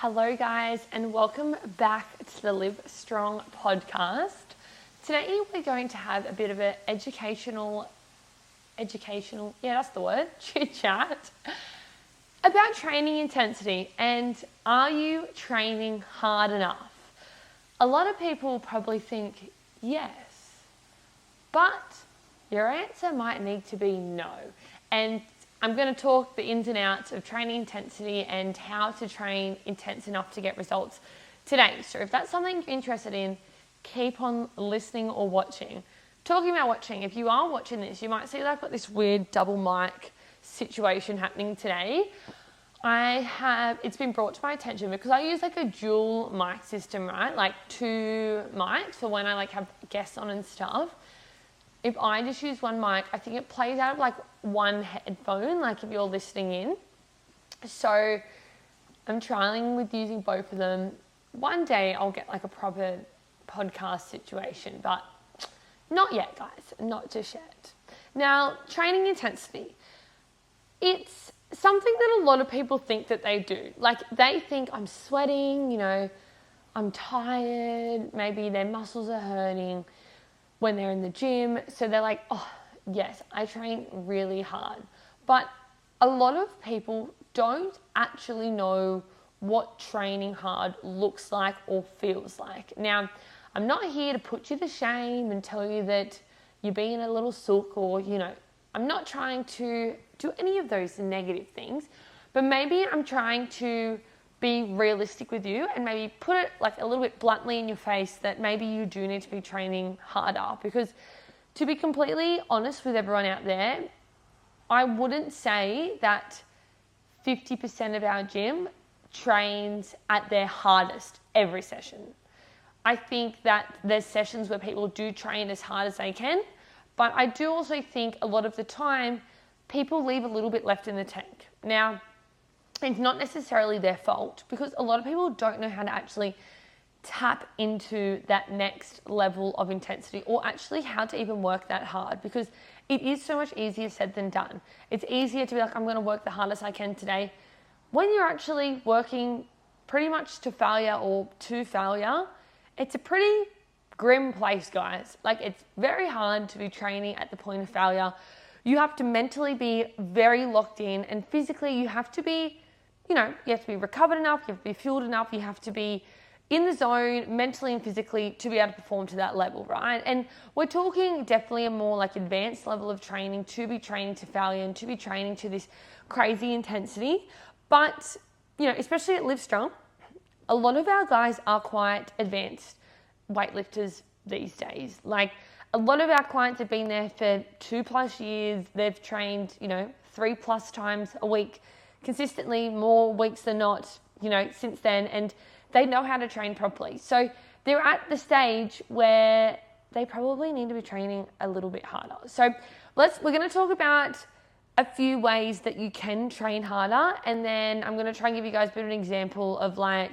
Hello guys, and welcome back to the Live Strong podcast. Today we're going to have a bit of an educational, chit chat about training intensity and are you training hard enough? A lot of people probably think yes, but your answer might need to be no. And I'm going to talk the ins and outs of training intensity and how to train intense enough to get results today. So if that's something you're interested in, keep on listening or watching. Talking about watching, if you are watching this, you might see that I've got this weird double mic situation happening today. It's been brought to my attention because I use like a dual mic system, right? Like 2 mics for when I have guests on and stuff. If I just use one mic, I think it plays out of like one headphone, like if you're listening in. So I'm trialing with using both of them. One day I'll get like a proper podcast situation, but not yet, guys, not just yet. Now, training intensity. It's something that a lot of people think that they do. Like they think I'm sweating, I'm tired, maybe their muscles are hurting when they're in the gym. So they're like, oh, yes, I train really hard. But a lot of people don't actually know what training hard looks like or feels like. Now, I'm not here to put you to shame and tell you that you're being a little sook or, I'm not trying to do any of those negative things, but maybe I'm trying to be realistic with you and maybe put it like a little bit bluntly in your face that maybe you do need to be training harder. Because to be completely honest with everyone out there, I wouldn't say that 50% of our gym trains at their hardest every session. I think that there's sessions where people do train as hard as they can, but I do also think a lot of the time people leave a little bit left in the tank. Now, it's not necessarily their fault because a lot of people don't know how to actually tap into that next level of intensity or actually how to even work that hard, because it is so much easier said than done. It's easier to be like, I'm going to work the hardest I can today, when you're actually working pretty much to failure or to failure. It's a pretty grim place, guys. Like, it's very hard to be training at the point of failure. You have to mentally be very locked in, and physically you have to be you have to be recovered enough, you have to be fueled enough, you have to be in the zone mentally and physically to be able to perform to that level, right? And we're talking definitely a more like advanced level of training to be training to failure and to be training to this crazy intensity. But, especially at Live Strong, a lot of our guys are quite advanced weightlifters these days. Like, a lot of our clients have been there for 2+ years. They've trained, 3+ times a week, consistently, more weeks than not, since then, and they know how to train properly. So they're at the stage where they probably need to be training a little bit harder. So we're going to talk about a few ways that you can train harder, and then I'm going to try and give you guys a bit of an example of like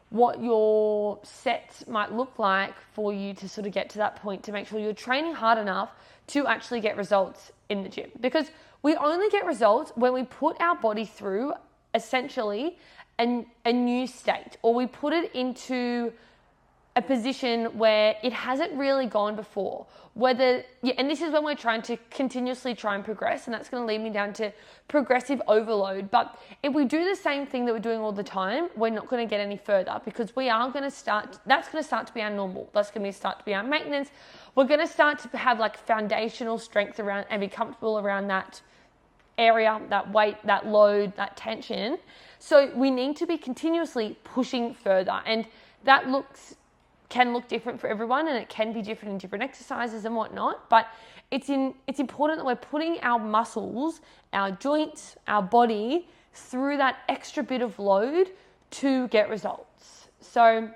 what your sets might look like for you to sort of get to that point to make sure you're training hard enough to actually get results in the gym. Because we only get results when we put our body through essentially a new state, or we put it into a position where it hasn't really gone before. And this is when we're trying to continuously try and progress, and that's going to lead me down to progressive overload. But if we do the same thing that we're doing all the time, we're not going to get any further, because that's going to start to be our normal. That's going to start to be our maintenance. We're going to start to have like foundational strength around and be comfortable around that area, that weight, that load, that tension. So we need to be continuously pushing further, and that can look different for everyone, and it can be different in different exercises and whatnot. But it's important that we're putting our muscles, our joints, our body through that extra bit of load to get results. So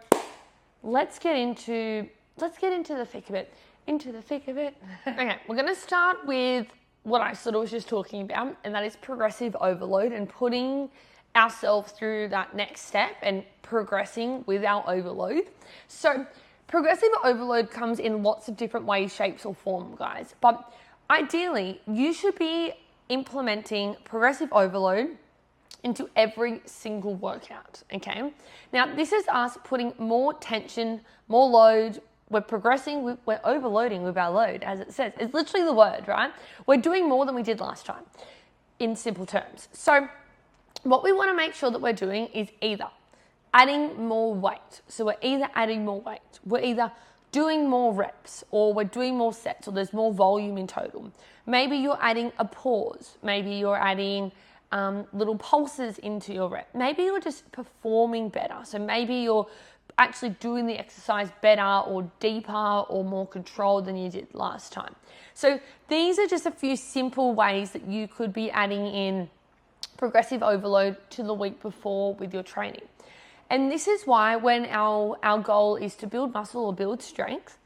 let's get into the thick of it. Okay, we're going to start with what I sort of was just talking about, and that is progressive overload and putting ourselves through that next step and progressing with our overload. So progressive overload comes in lots of different ways, shapes or form, guys. But ideally, you should be implementing progressive overload into every single workout, okay? Now, this is us putting more tension, more load. We're progressing, we're overloading with our load, as it says. It's literally the word, right? We're doing more than we did last time, in simple terms. So what we want to make sure that we're doing is either adding more weight. So we're either adding more weight, we're either doing more reps, or we're doing more sets, or there's more volume in total. Maybe you're adding a pause. Maybe you're adding little pulses into your rep. Maybe you're just performing better. So maybe you're actually doing the exercise better or deeper or more controlled than you did last time. So these are just a few simple ways that you could be adding in progressive overload to the week before with your training. And this is why when our goal is to build muscle or build strength,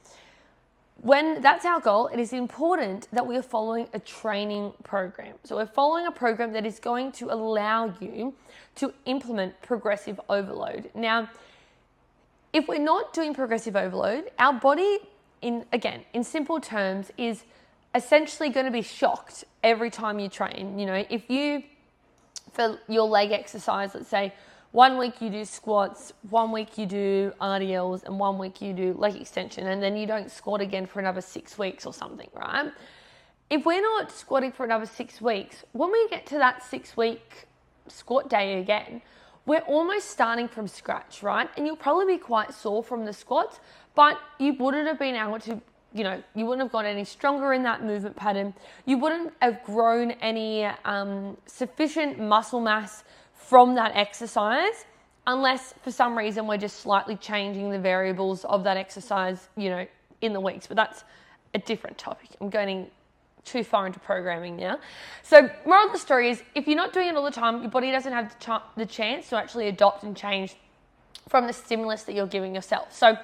when that's our goal, it is important that we are following a training program. So we're following a program that is going to allow you to implement progressive overload. Now, if we're not doing progressive overload, our body, in simple terms, is essentially going to be shocked every time you train. You know, if you, for your leg exercise, let's say, 1 week you do squats, 1 week you do RDLs, and 1 week you do leg extension, and then you don't squat again for another 6 weeks or something, right? If we're not squatting for another 6 weeks, when we get to that 6-week squat day again, we're almost starting from scratch, right? And you'll probably be quite sore from the squats, but you wouldn't have been able to, you wouldn't have got any stronger in that movement pattern. You wouldn't have grown any sufficient muscle mass from that exercise, unless for some reason we're just slightly changing the variables of that exercise, in the weeks. But that's a different topic. I'm going too far into programming now. So moral of the story is, if you're not doing it all the time, your body doesn't have the chance to actually adopt and change from the stimulus that you're giving yourself. So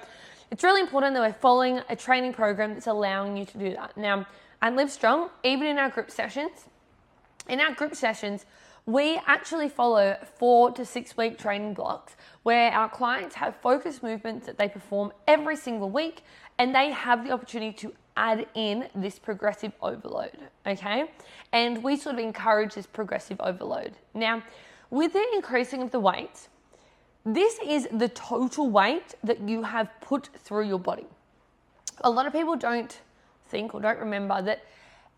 it's really important that we're following a training program that's allowing you to do that. Now, at Live Strong, even in our group sessions, we actually follow 4 to 6 week training blocks where our clients have focused movements that they perform every single week, and they have the opportunity to add in this progressive overload, okay? And we sort of encourage this progressive overload. Now, with the increasing of the weights, this is the total weight that you have put through your body. A lot of people don't think or don't remember that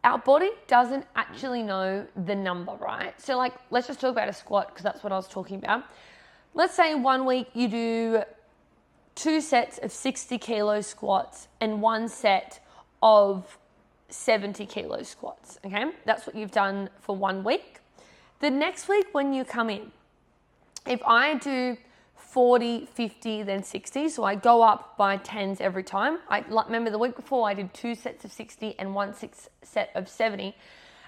our body doesn't actually know the number, right? So let's just talk about a squat, because that's what I was talking about. Let's say 1 week you do 2 sets of 60 kilo squats and 1 set of 70 kilo squats, okay? That's what you've done for 1 week. The next week when you come in, if I do 40, 50, then 60, so I go up by 10s every time. I remember the week before I did 2 sets of 60 and 1 set of 70.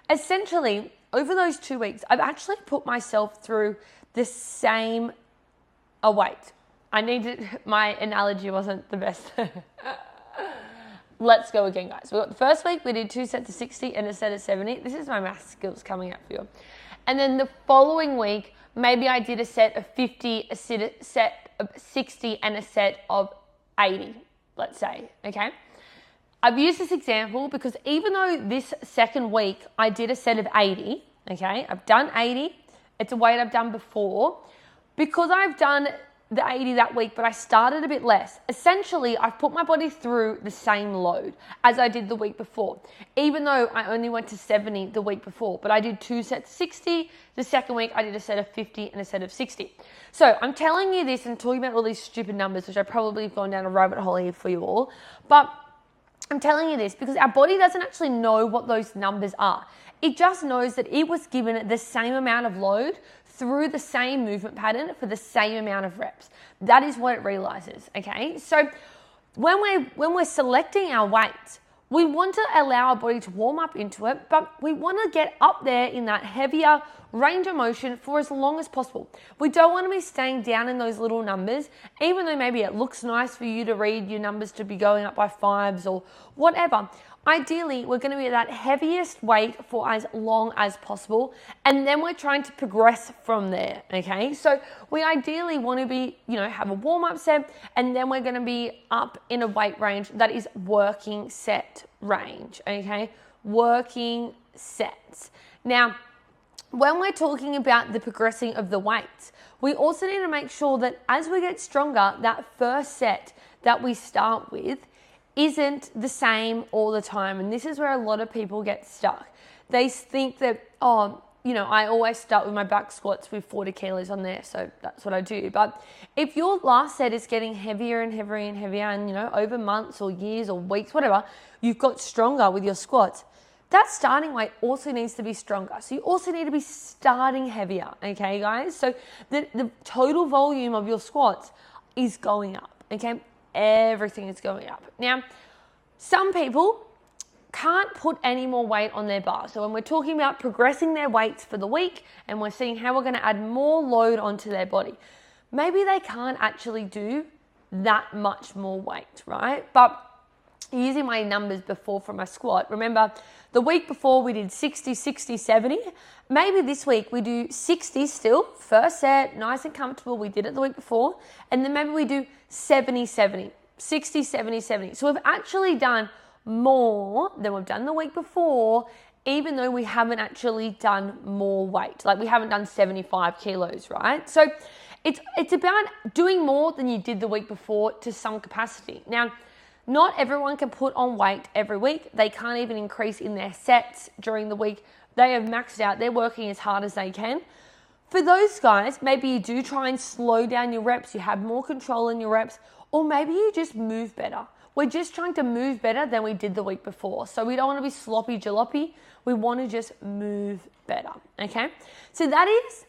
Essentially, over those 2 weeks, I've actually put myself through the same weight. My analogy wasn't the best. Let's go again, guys. The first week we did 2 sets of 60 and a set of 70. This is my math skills coming out for you. And then the following week, maybe I did a set of 50, a set of 60, and a set of 80, let's say, okay? I've used this example because even though this second week I did a set of 80, okay? I've done 80. It's a weight I've done before. Because I've done the 80 that week, but I started a bit less. Essentially, I've put my body through the same load as I did the week before, even though I only went to 70 the week before, but I did 2 sets of 60. The second week, I did a set of 50 and a set of 60. So I'm telling you this and talking about all these stupid numbers, which I probably have gone down a rabbit hole here for you all, but I'm telling you this because our body doesn't actually know what those numbers are. It just knows that it was given the same amount of load through the same movement pattern for the same amount of reps. That is what it realizes, okay? So when we're selecting our weights, we want to allow our body to warm up into it, but we want to get up there in that heavier range of motion for as long as possible. We don't want to be staying down in those little numbers, even though maybe it looks nice for you to read your numbers to be going up by 5s or whatever. Ideally, we're going to be at that heaviest weight for as long as possible, and then we're trying to progress from there, okay? So we ideally want to be, have a warm-up set, and then we're going to be up in a weight range that is working set range, okay? Working sets. Now, when we're talking about the progressing of the weights, we also need to make sure that as we get stronger, that first set that we start with isn't the same all the time. And this is where a lot of people get stuck. They think that, I always start with my back squats with 40 kilos on there, so that's what I do. But if your last set is getting heavier and heavier and heavier, and over months or years or weeks, whatever, you've got stronger with your squats, that starting weight also needs to be stronger. So you also need to be starting heavier, okay, guys? So the total volume of your squats is going up, okay? Everything is going up. Now, some people can't put any more weight on their bar. So when we're talking about progressing their weights for the week and we're seeing how we're going to add more load onto their body, maybe they can't actually do that much more weight, right? But using my numbers before for my squat, remember the week before we did 60, 60, 70. Maybe this week we do 60 still, first set, nice and comfortable. We did it the week before. And then maybe we do 70, 70, 60, 70, 70. So we've actually done more than we've done the week before, even though we haven't actually done more weight. Like we haven't done 75 kilos, right? So it's about doing more than you did the week before to some capacity. Now, not everyone can put on weight every week. They can't even increase in their sets during the week. They have maxed out. They're working as hard as they can. For those guys, maybe you do try and slow down your reps. You have more control in your reps, or maybe you just move better. We're just trying to move better than we did the week before. So we don't want to be sloppy jalopy. We want to just move better, okay? So that is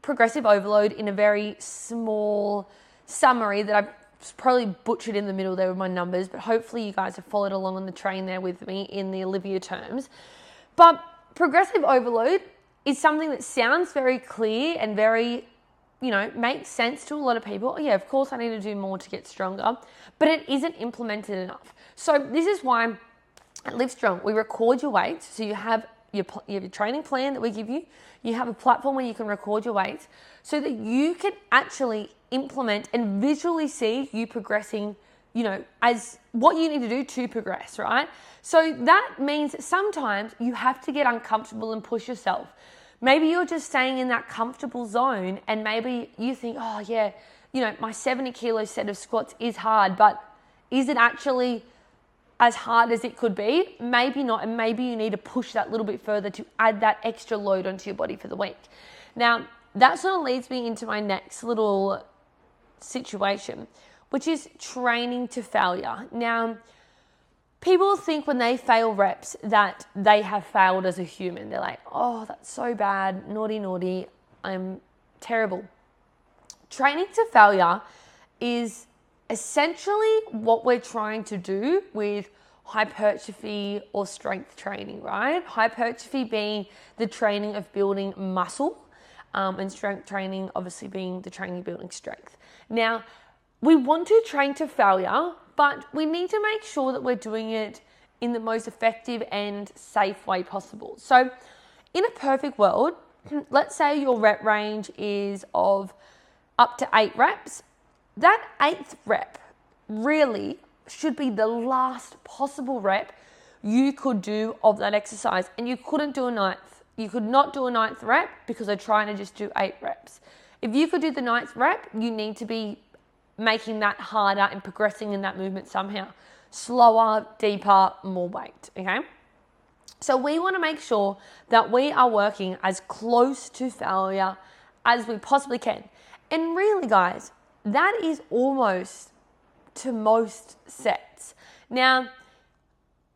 progressive overload in a very small summary that I've probably butchered in the middle there with my numbers, but hopefully you guys have followed along on the train there with me in the Olivia terms. But progressive overload is something that sounds very clear and very, makes sense to a lot of people. Oh, yeah, of course I need to do more to get stronger, but it isn't implemented enough. So this is why at Livestrong, we record your weights. So you have your training plan that we give you. You have a platform where you can record your weights so that you can actually implement and visually see you progressing, as what you need to do to progress, right? So that means that sometimes you have to get uncomfortable and push yourself. Maybe you're just staying in that comfortable zone and maybe you think, oh yeah, my 70 kilo set of squats is hard, but is it actually as hard as it could be? Maybe not, and maybe you need to push that little bit further to add that extra load onto your body for the week. Now, that sort of leads me into my next little situation, which is training to failure. Now, people think when they fail reps that they have failed as a human. They're like, oh, that's so bad, naughty, I'm terrible. Training to failure is essentially what we're trying to do with hypertrophy or strength training, right? Hypertrophy being the training of building muscle, and strength training obviously being the training of building strength. Now, we want to train to failure, but we need to make sure that we're doing it in the most effective and safe way possible. So in a perfect world, let's say your rep range is of up to 8 reps. That 8th rep really should be the last possible rep you could do of that exercise. And you couldn't do a 9th. You could not do a 9th rep because they're trying to just do 8 reps. If you could do the 9th rep, you need to be making that harder and progressing in that movement somehow. Slower, deeper, more weight, okay? So we want to make sure that we are working as close to failure as we possibly can. And really, guys, that is almost to most sets. Now,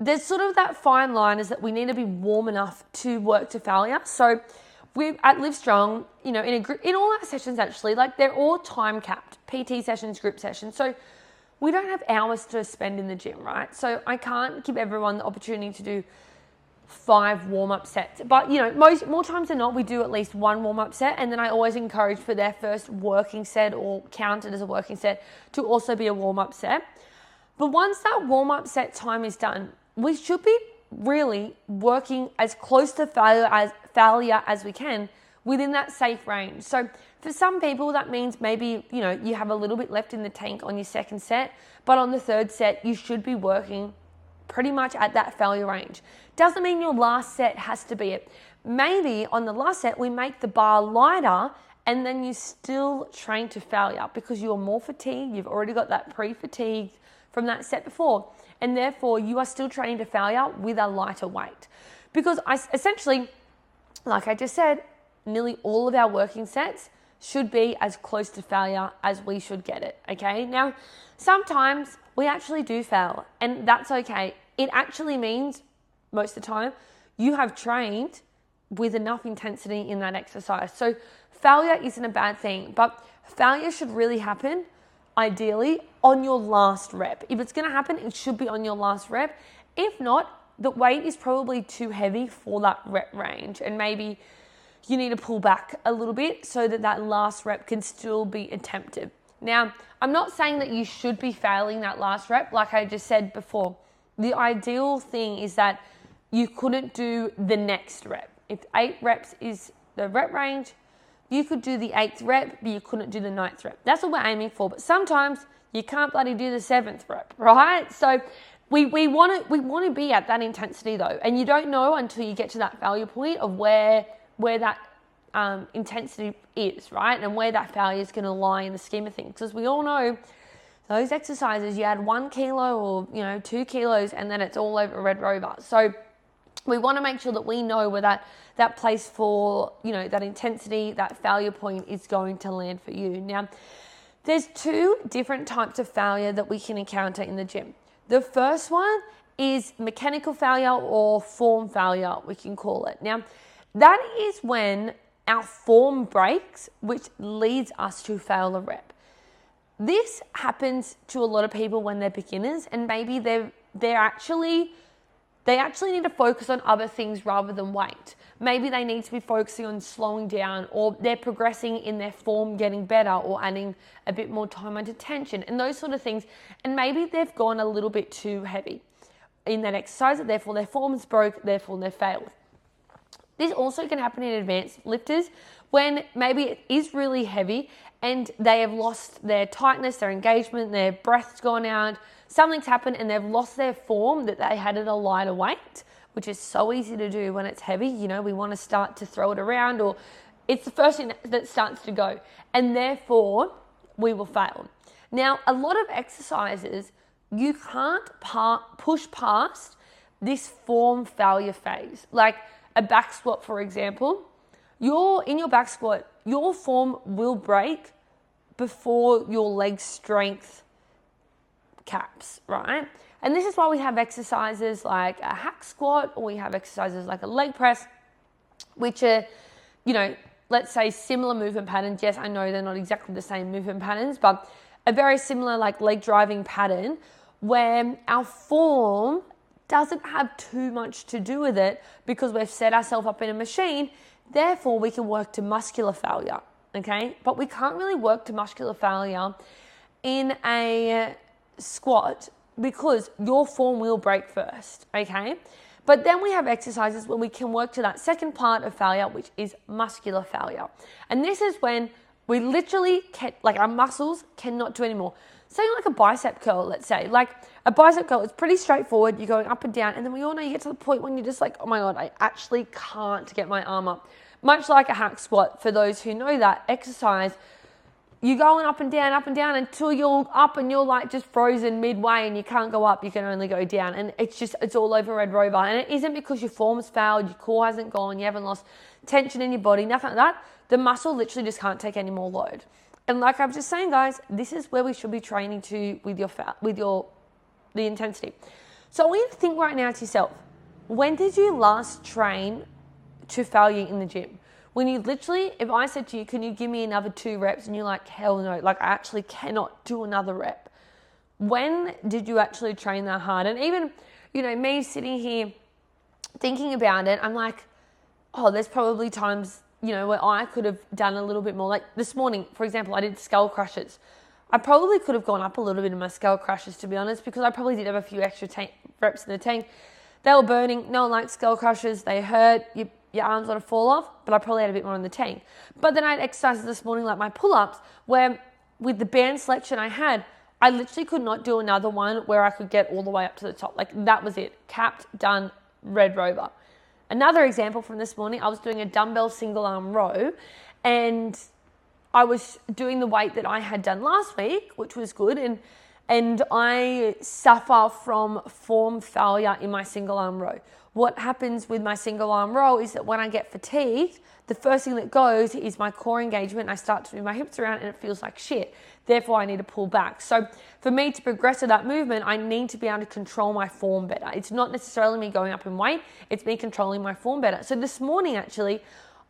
there's sort of that fine line is that we need to be warm enough to work to failure. So we at Livestrong, in a group, in all our sessions actually, like they're all time capped, PT sessions, group sessions. So we don't have hours to spend in the gym, right? So I can't give everyone the opportunity to do 5 warm-up sets. But, more times than not, we do at least 1 warm-up set. And then I always encourage for their first working set or counted as a working set to also be a warm-up set. But once that warm-up set time is done, we should be really working as close to failure as we can within that safe range. So for some people, that means maybe, you have a little bit left in the tank on your second set, but on the third set, you should be working pretty much at that failure range. Doesn't mean your last set has to be it. Maybe on the last set, we make the bar lighter and then you still train to failure because you're more fatigued. You've already got that pre-fatigue from that set before. And therefore, you are still training to failure with a lighter weight. Because essentially, like I just said, nearly all of our working sets should be as close to failure as we should get it, okay? Now, sometimes we actually do fail, and that's okay. It actually means, most of the time, you have trained with enough intensity in that exercise. So failure isn't a bad thing, but failure should really happen, ideally, on your last rep. If it's gonna happen, it should be on your last rep. If not, the weight is probably too heavy for that rep range, and maybe you need to pull back a little bit so that that last rep can still be attempted. Now, I'm not saying that you should be failing that last rep, like I just said before. The ideal thing is that you couldn't do the next rep. If 8 reps is the rep range, you could do the 8th rep, but you couldn't do the 9th rep. That's what we're aiming for, but sometimes you can't bloody do the 7th rep, right? So we want to be at that intensity though, and you don't know until you get to that failure point of where that intensity is, right? And where that failure is going to lie in the scheme of things. Because we all know those exercises, you add 1 kilo or 2 kilos and then it's all over Red Rover. So we want to make sure that we know where that place for, that intensity, that failure point is going to land for you. Now, there's 2 different types of failure that we can encounter in the gym. The first one is mechanical failure or form failure, we can call it. Now, that is when our form breaks, which leads us to fail a rep. This happens to a lot of people when they're beginners, and maybe they actually need to focus on other things rather than weight. Maybe they need to be focusing on slowing down, or they're progressing in their form, getting better, or adding a bit more time under tension and those sort of things. And maybe they've gone a little bit too heavy in that exercise, therefore their form's broke, therefore they've failed. This also can happen in advanced lifters when maybe it is really heavy and they have lost their tightness, their engagement, their breath's gone out, something's happened and they've lost their form that they had at a lighter weight, which is so easy to do when it's heavy. We want to start to throw it around, or it's the first thing that starts to go, and therefore we will fail. Now, a lot of exercises, you can't push past this form failure phase. Like a back squat, for example, in your back squat, your form will break before your leg strength caps, right? And this is why we have exercises like a hack squat, or we have exercises like a leg press, which are, let's say similar movement patterns. Yes, I know they're not exactly the same movement patterns, but a very similar like leg driving pattern where our form doesn't have too much to do with it because we've set ourselves up in a machine. Therefore, we can work to muscular failure, okay? But we can't really work to muscular failure in a squat because your form will break first, okay? But then we have exercises where we can work to that second part of failure, which is muscular failure. And this is when we literally our muscles cannot do anymore. Say like a bicep curl, let's say. Like a bicep curl, it's pretty straightforward. You're going up and down. And then we all know you get to the point when you're just like, oh my God, I actually can't get my arm up. Much like a hack squat, for those who know that exercise, you're going up and down until you're up and you're like just frozen midway and you can't go up, you can only go down. And it's all over Red Rover. And it isn't because your form's failed, your core hasn't gone, you haven't lost tension in your body, nothing like that. The muscle literally just can't take any more load. And like I was just saying, guys, this is where we should be training to with the intensity. So I want you to think right now to yourself, when did you last train to failure in the gym? When you literally, if I said to you, can you give me another 2 reps? And you're like, hell no, like I actually cannot do another rep. When did you actually train that hard? And even, me sitting here thinking about it, I'm like, oh, there's probably times, where I could have done a little bit more. Like this morning, for example, I did skull crushes. I probably could have gone up a little bit in my skull crushes, to be honest, because I probably did have a few extra reps in the tank. They were burning. No one likes skull crushes. They hurt. Your arms want to fall off, but I probably had a bit more in the tank. But then I had exercises this morning, like my pull-ups, where with the band selection I had, I literally could not do another one where I could get all the way up to the top. Like that was it. Capped, done, Red Rover. Another example from this morning, I was doing a dumbbell single arm row and I was doing the weight that I had done last week, which was good. And I suffer from form failure in my single arm row. What happens with my single arm row is that when I get fatigued, the first thing that goes is my core engagement. I start to move my hips around and it feels like shit. Therefore, I need to pull back. So for me to progress with that movement, I need to be able to control my form better. It's not necessarily me going up in weight. It's me controlling my form better. So this morning, actually,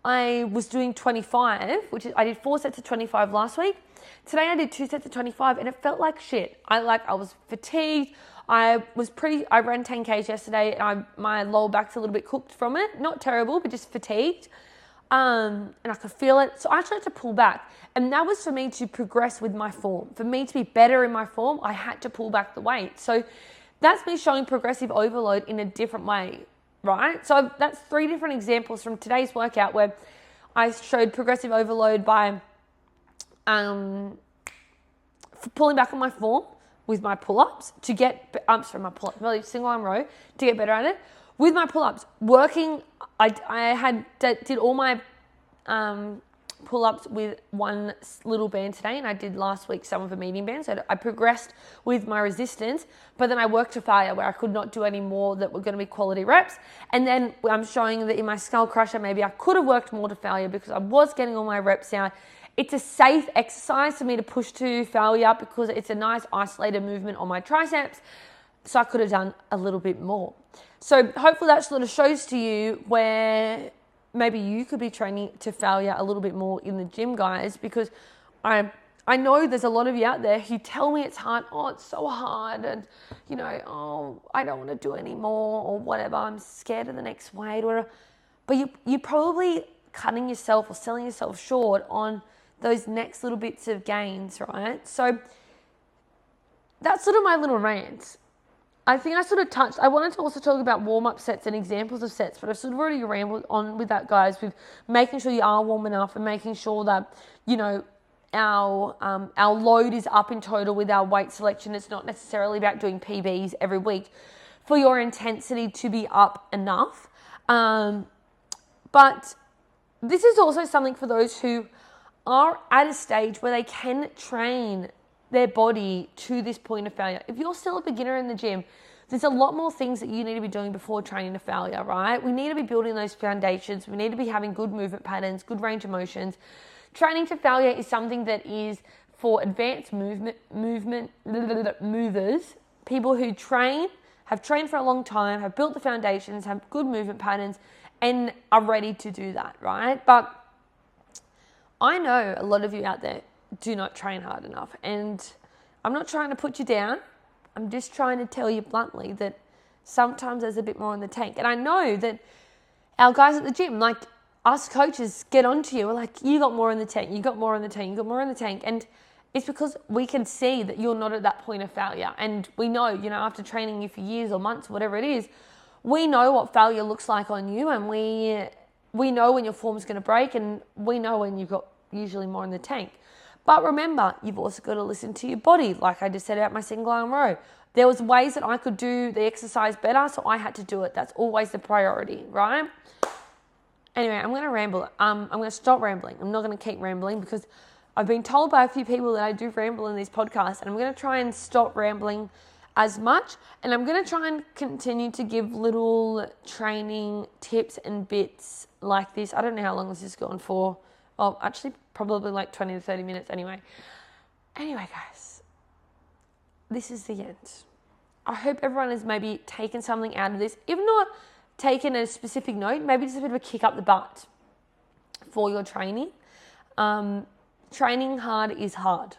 I was doing 25, which is, I did 4 sets of 25 last week. Today I did 2 sets of 25 and it felt like shit. I was fatigued. I ran 10 Ks yesterday and my lower back's a little bit cooked from it. Not terrible, but just fatigued. And I could feel it. So I tried to pull back. And that was for me to progress with my form. For me to be better in my form, I had to pull back the weight. So that's me showing progressive overload in a different way, right? So that's 3 different examples from today's workout where I showed progressive overload by pulling back on my form with my pull-ups to get, really single arm row to get better at it. With my pull-ups, working, I did all my pull-ups with one little band today, and I did last week some of a medium band. So I progressed with my resistance, but then I worked to failure where I could not do any more that were going to be quality reps. And then I'm showing that in my skull crusher, maybe I could have worked more to failure because I was getting all my reps out. It's a safe exercise for me to push to failure because it's a nice isolated movement on my triceps. So I could have done a little bit more. So hopefully that sort of shows to you where maybe you could be training to failure a little bit more in the gym, guys, because I know there's a lot of you out there who tell me it's hard. Oh, it's so hard. And, I don't want to do any more or whatever. I'm scared of the next weight or whatever. But you're probably cutting yourself or selling yourself short on those next little bits of gains, right? So that's sort of my little rant. I think I sort of touched, I wanted to also talk about warm-up sets and examples of sets, but I've sort of already rambled on with that, guys, with making sure you are warm enough and making sure that, our load is up in total with our weight selection. It's not necessarily about doing PBs every week for your intensity to be up enough. But this is also something for those who are at a stage where they can train their body to this point of failure. If you're still a beginner in the gym, there's a lot more things that you need to be doing before training to failure, right? We need to be building those foundations. We need to be having good movement patterns, good range of motions. Training to failure is something that is for advanced movers, people who have trained for a long time, have built the foundations, have good movement patterns, and are ready to do that, right? But I know a lot of you out there do not train hard enough, and I'm not trying to put you down. I'm just trying to tell you bluntly that sometimes there's a bit more in the tank. And I know that our guys at the gym, like us coaches, get onto you. We're like, you got more in the tank, you got more in the tank, you got more in the tank. And it's because we can see that you're not at that point of failure. And we know, after training you for years or months, whatever it is, we know what failure looks like on you, and we know when your form's going to break, and we know when you've got usually more in the tank. But remember, you've also got to listen to your body. Like I just said about my single arm row. There was ways that I could do the exercise better, so I had to do it. That's always the priority, right? Anyway, I'm going to ramble. I'm going to stop rambling. I'm not going to keep rambling because I've been told by a few people that I do ramble in these podcasts, and I'm going to try and stop rambling as much. And I'm going to try and continue to give little training tips and bits like this. I don't know how long this is going for. Well, actually, probably like 20 to 30 minutes anyway. Anyway, guys, this is the end. I hope everyone has maybe taken something out of this. If not taken a specific note, maybe just a bit of a kick up the butt for your training. Training hard is hard.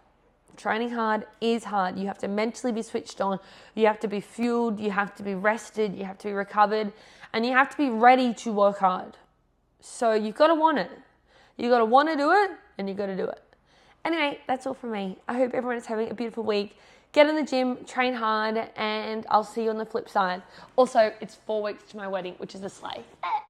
Training hard is hard. You have to mentally be switched on. You have to be fueled. You have to be rested. You have to be recovered. And you have to be ready to work hard. So you've got to want it. You've got to want to do it, and you've got to do it. Anyway, that's all from me. I hope everyone is having a beautiful week. Get in the gym, train hard, and I'll see you on the flip side. Also, it's 4 weeks to my wedding, which is a slay.